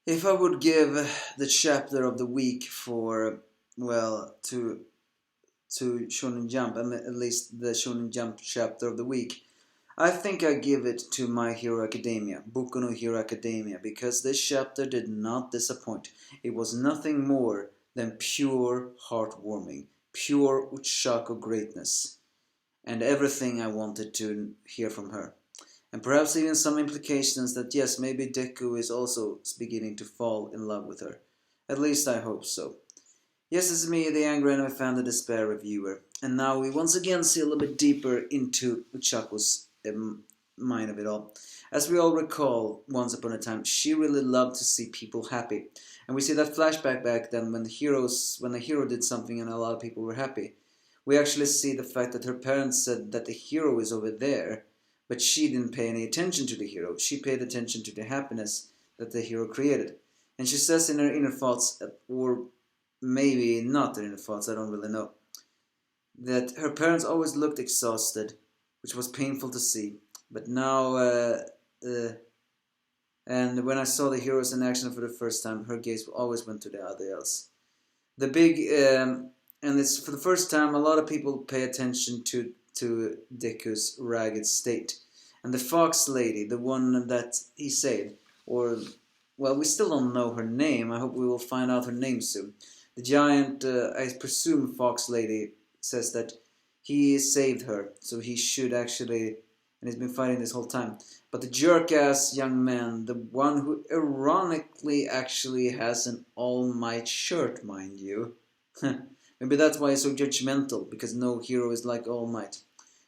If I would give the chapter of the week for, well, to Shonen Jump, at least the Shonen Jump chapter of the week, I think I give it to My Hero Academia, Boku no Hero Academia, because this chapter did not disappoint. It was nothing more than pure heartwarming, pure Ochako greatness, and everything I wanted to hear from her. And perhaps even some implications that yes, maybe Deku is also beginning to fall in love with her. At least I hope so. Yes, it's me, the angry anime fan, the despair reviewer. And now we once again see a little bit deeper into Uchako's mind of it all. As we all recall, once upon a time, she really loved to see people happy. And we see that flashback back then when the hero did something and a lot of people were happy. We actually see the fact that her parents said that the hero is over there, but she didn't pay any attention to the hero. She paid attention to the happiness that the hero created. And she says in her inner thoughts, or maybe not her inner thoughts, I don't really know, that her parents always looked exhausted, which was painful to see. But now, and when I saw the heroes in action for the first time, her gaze always went to the other else. The big, and it's for the first time a lot of people pay attention to Deku's ragged state. And the fox lady, the one that he saved, or, well, we still don't know her name. I hope we will find out her name soon. The giant, I presume fox lady, says that he saved her, so he should actually, and he's been fighting this whole time. But the jerk-ass young man, the one who ironically actually has an All Might shirt, mind you. Maybe that's why he's so judgmental, because no hero is like All Might.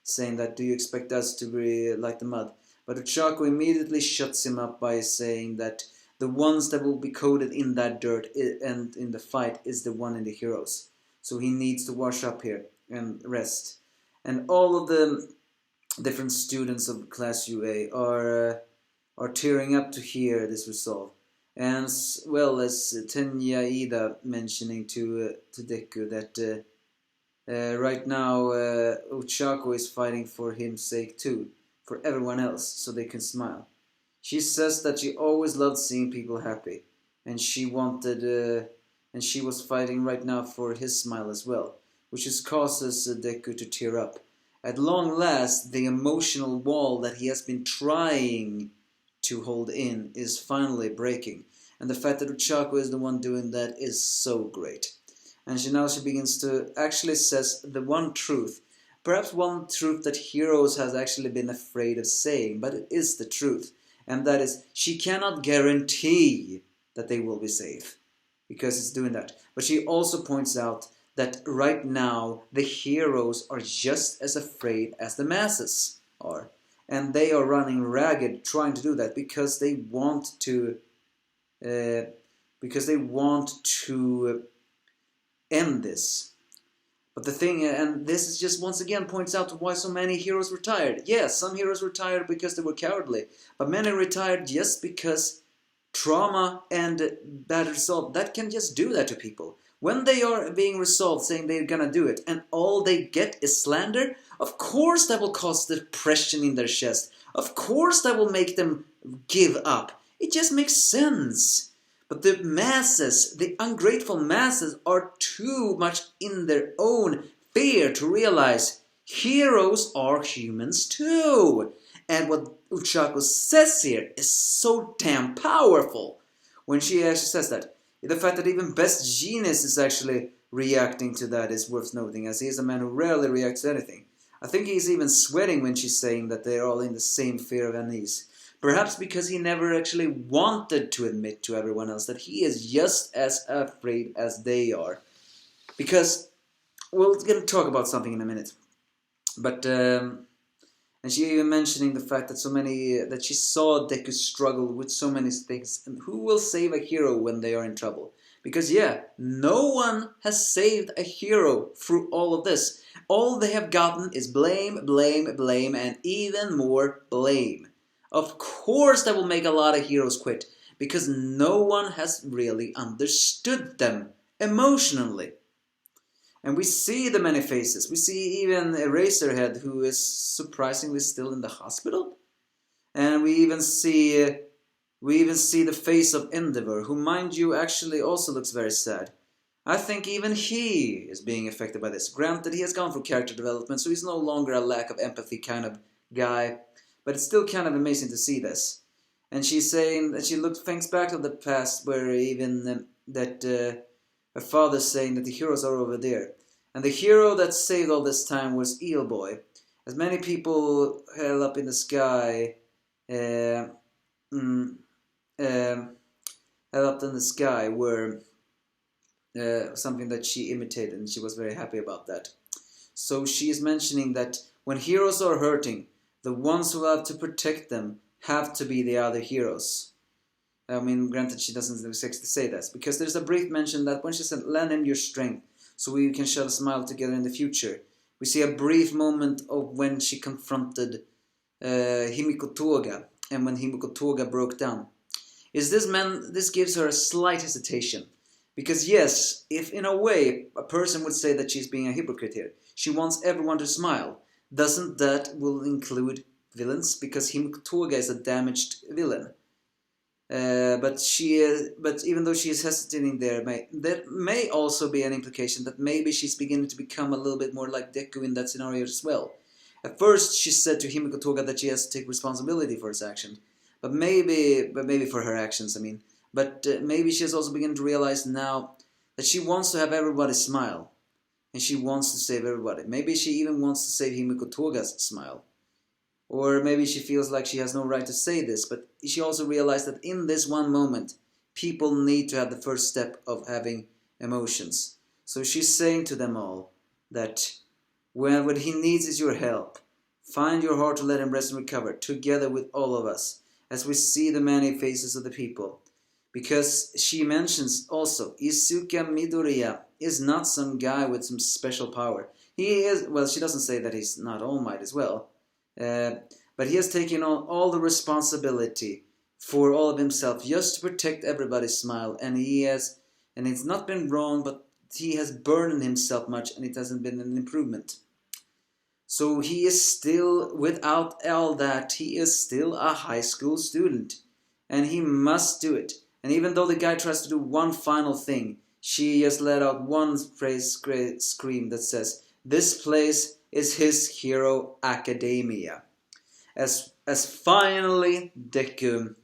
Saying that, do you expect us to be like the mud? But Ochako immediately shuts him up by saying that the ones that will be coated in that dirt and in the fight is the one in the heroes. So he needs to wash up here and rest. And all of the different students of Class UA are tearing up to hear this resolve. And well, as Tenya Ida mentioning to Deku that right now Ochako is fighting for his sake too, for everyone else, so they can smile. She says that she always loved seeing people happy, and she wanted, and she was fighting right now for his smile as well, which just causes Deku to tear up. At long last, the emotional wall that he has been trying to hold in is finally breaking, and the fact that Ochako is the one doing that is so great. And she begins to actually says the one truth, perhaps one truth that heroes has actually been afraid of saying, but it is the truth, and that is she cannot guarantee that they will be safe, because it's doing that. But she also points out that right now the heroes are just as afraid as the masses are, and they are running ragged trying to do that because they want to end this. But the thing, and this is just once again points out why so many heroes retired. Yes, some heroes retired because they were cowardly, but many retired just because trauma and bad resolve, that can just do that to people. When they are being resolved, saying they're gonna do it, and all they get is slander, of course that will cause depression in their chest. Of course that will make them give up. It just makes sense. But the masses, the ungrateful masses, are too much in their own fear to realize heroes are humans too. And what Ochako says here is so damn powerful. When she actually says that. The fact that even Best Genius is actually reacting to that is worth noting, as he is a man who rarely reacts to anything. I think he's even sweating when she's saying that they are all in the same fear of unease. Perhaps because he never actually wanted to admit to everyone else that he is just as afraid as they are. Because, we're going to talk about something in a minute. But, and she even mentioning the fact that that she saw Deku struggle with so many things. And who will save a hero when they are in trouble? Because yeah, no one has saved a hero through all of this. All they have gotten is blame, blame, blame, and even more blame. Of course that will make a lot of heroes quit, because no one has really understood them emotionally. And we see the many faces. We see even Eraserhead, who is surprisingly still in the hospital. And we even see We even see the face of Endeavor, who, mind you, actually also looks very sad. I think even he is being affected by this. Granted, he has gone through character development, so he's no longer a lack of empathy kind of guy. But it's still kind of amazing to see this. And she's saying that she thinks back to the past where even her father's saying that the heroes are over there. And the hero that saved all this time was Eel Boy. As many people held up in the sky, held up in the sky were something that she imitated, and she was very happy about that. So she is mentioning that when heroes are hurting, the ones who have to protect them have to be the other heroes. I mean, granted, she doesn't exactly say this, because there's a brief mention that when she said, "Lend him your strength, so we can share a smile together in the future." We see a brief moment of when she confronted Himiko Toga, and when Himiko Toga broke down. This gives her a slight hesitation. Because yes, if in a way a person would say that she's being a hypocrite here, she wants everyone to smile, doesn't that will include villains? Because Himiko Toga is a damaged villain. But even though she is hesitating there may also be an implication that maybe she's beginning to become a little bit more like Deku in that scenario as well. At first, she said to Himiko Toga that she has to take responsibility for his action, but maybe for her actions. I mean, but maybe she has also begun to realize now that she wants to have everybody smile, and she wants to save everybody. Maybe she even wants to save Himiko Toga's smile. Or maybe she feels like she has no right to say this, but she also realized that in this one moment, people need to have the first step of having emotions. So she's saying to them all that what he needs is your help. Find your heart to let him rest and recover, together with all of us, as we see the many faces of the people. Because she mentions also, Izuka Midoriya is not some guy with some special power. He is, well, she doesn't say that he's not All Might as well. But he has taken on all the responsibility for all of himself just to protect everybody's smile, and it's not been wrong, but he has burdened himself much, and it hasn't been an improvement. So he is still, without all that, he is still a high school student, and he must do it. And even though the guy tries to do one final thing, she just let out one scream that says, "This place is his hero academia." As finally Deku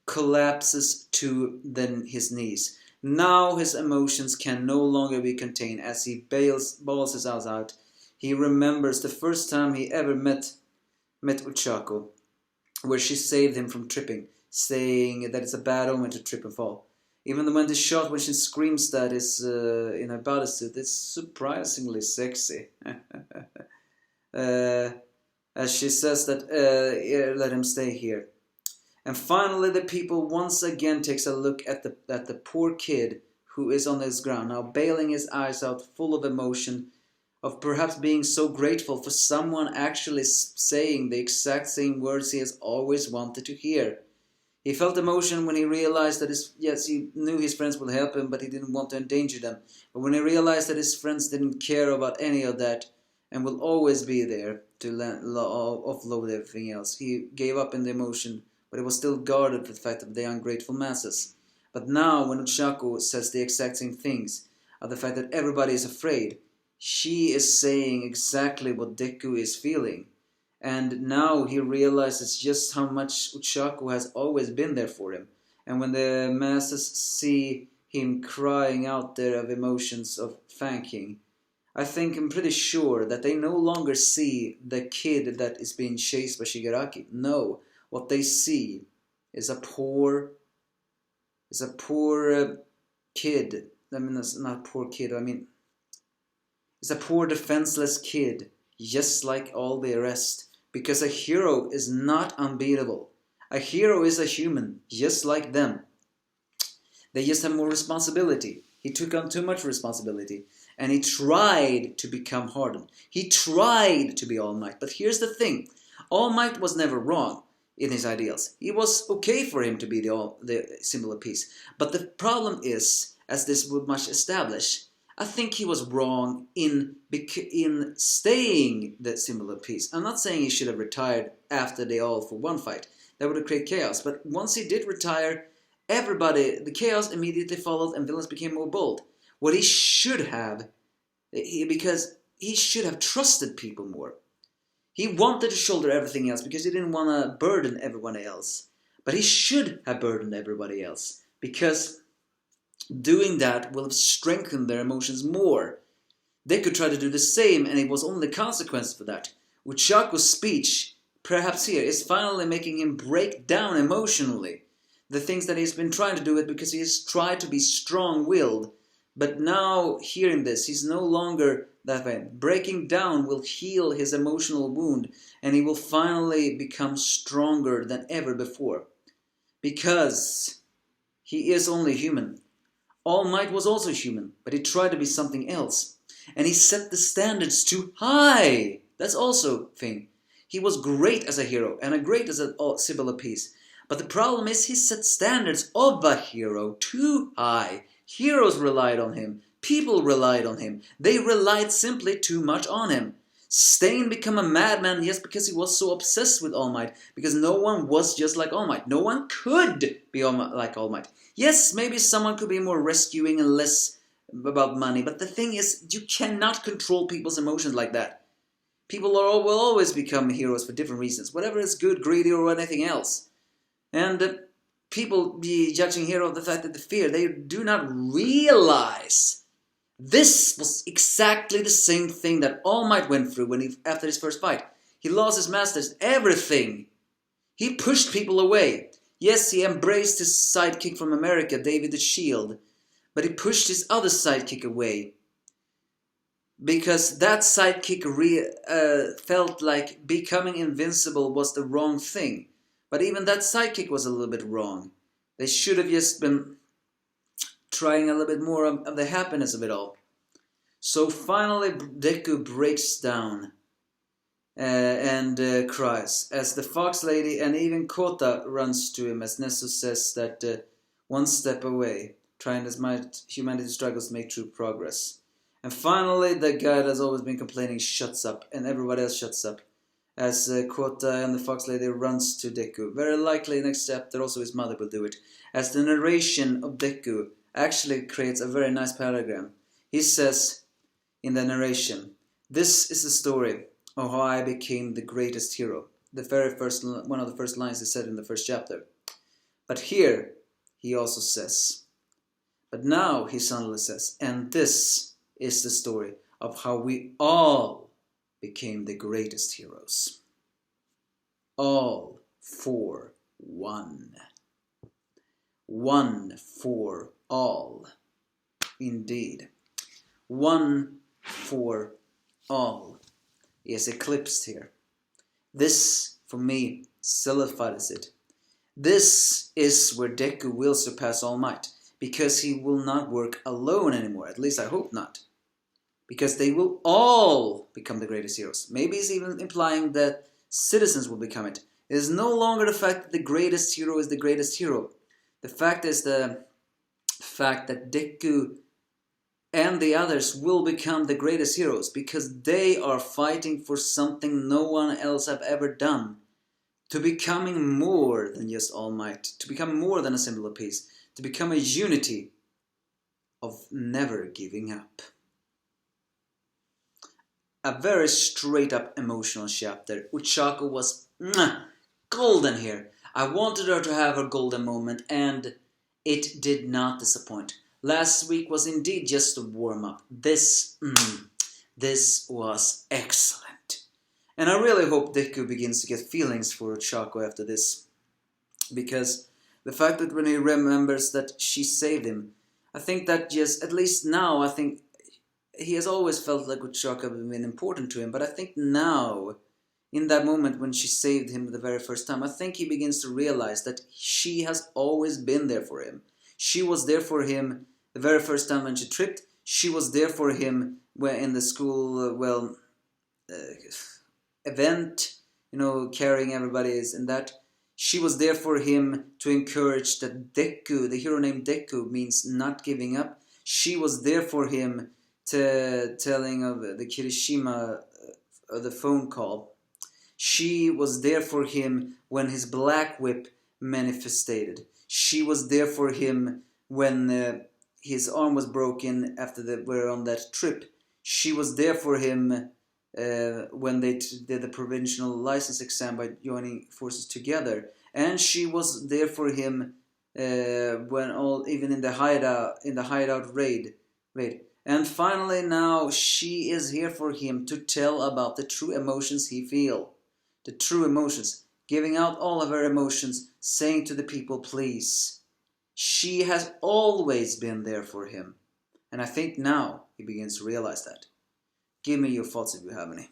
collapses to his knees. Now his emotions can no longer be contained as he bawls his eyes out. He remembers the first time he ever met Ochako, where she saved him from tripping, saying that it's a bad omen to trip and fall. Even when the shot when she screams that is in her bodysuit, it's surprisingly sexy. As she says that let him stay here. And finally the people once again takes a look at the poor kid who is on his ground, now bailing his eyes out, full of emotion, of perhaps being so grateful for someone actually saying the exact same words he has always wanted to hear. He felt emotion when he realized that he knew his friends would help him, but he didn't want to endanger them. But when he realized that his friends didn't care about any of that and will always be there to offload everything else, he gave up in the emotion, but he was still guarded for the fact of the ungrateful masses. But now, when Ochako says the exact same things, of the fact that everybody is afraid, she is saying exactly what Deku is feeling. And now he realizes just how much Ochako has always been there for him. And when the masses see him crying out there of emotions of thanking, I'm pretty sure that they no longer see the kid that is being chased by Shigaraki. No, what they see is a poor kid. I mean, that's not poor kid. I mean, it's a poor defenseless kid, just like all the rest. Because a hero is not unbeatable. A hero is a human, just like them. They just have more responsibility. He took on too much responsibility. And he tried to become hardened. He tried to be All Might. But here's the thing. All Might was never wrong in his ideals. It was okay for him to be the symbol of peace. But the problem is, as this would much establish, I think he was wrong in staying the symbol of peace. I'm not saying he should have retired after the All for One fight. that would create chaos. But once he did retire, the chaos immediately followed and villains became more bold. What he should have, because he should have trusted people more. He wanted to shoulder everything else because he didn't want to burden everyone else. But he should have burdened everybody else, because doing that will have strengthened their emotions more. They could try to do the same, and it was only consequence for that. Ochako's speech, perhaps here, is finally making him break down emotionally. The things that he's been trying to do it because he has tried to be strong-willed. But now, hearing this, he's no longer that way. Breaking down will heal his emotional wound, and he will finally become stronger than ever before. Because he is only human. All Might was also human, but he tried to be something else. And he set the standards too high. That's also a thing. He was great as a hero, and great as a symbol of peace. But the problem is he set standards of a hero too high. Heroes relied on him. People relied on him. They relied simply too much on him. Stain became a madman just because he was so obsessed with All Might. Because no one was just like All Might. No one could be like All Might. Yes, maybe someone could be more rescuing and less about money. But the thing is, you cannot control people's emotions like that. People will always become heroes for different reasons. Whatever is good, greedy, or anything else. And people be judging hero of the fact that they fear. They do not realize this was exactly the same thing that All Might went through after his first fight. He lost his masters, everything. He pushed people away. Yes, he embraced his sidekick from America, David the Shield. But he pushed his other sidekick away. Because that sidekick felt like becoming invincible was the wrong thing. But even that sidekick was a little bit wrong. They should have just been trying a little bit more of the happiness of it all. So finally Deku breaks down and cries as the Fox Lady and even Kota runs to him as Nesso says that one step away, trying as much humanity struggles to make true progress. And finally the guy that's always been complaining shuts up, and everybody else shuts up as Kota and the Fox Lady runs to Deku. Very likely next chapter also his mother will do it, as the narration of Deku actually creates a very nice paragraph. He says in the narration, "This is the story of how I became the greatest hero." The very first one of the first lines he said in the first chapter. But here he also says, but now he suddenly says, and this is the story of how we all became the greatest heroes. All for one. One for all. Indeed. One for all is eclipsed here. This, for me, solidifies it. This is where Deku will surpass All Might, because he will not work alone anymore. At least I hope not. Because they will all become the greatest heroes. Maybe he's even implying that citizens will become it. It is no longer the fact that the greatest hero is the greatest hero. The fact is the fact that Deku and the others will become the greatest heroes because they are fighting for something no one else have ever done. To becoming more than just All Might. To become more than a symbol of peace. To become a unity of never giving up. A very straight up emotional chapter. Ochako was golden here. I wanted her to have her golden moment, and it did not disappoint. Last week was indeed just a warm-up. This was excellent. And I really hope Deku begins to get feelings for Ochako after this. Because the fact that when he remembers that she saved him, I think that just, at least now, I think he has always felt like Ochako had been important to him. But I think now, in that moment when she saved him the very first time, I think he begins to realize that she has always been there for him. She was there for him the very first time when she tripped. She was there for him when in the school, event, carrying everybody's and that. She was there for him to encourage that Deku, the hero named Deku, means not giving up. She was there for him to telling of the Kirishima, the phone call. She was there for him when his black whip manifested. She was there for him when his arm was broken after they were on that trip. She was there for him when they did the provincial license exam by joining forces together. And she was there for him even in the hideout raid. And finally now she is here for him to tell about the true emotions he feel. The true emotions. Giving out all of her emotions, saying to the people, please. She has always been there for him. And I think now he begins to realize that. Give me your thoughts if you have any.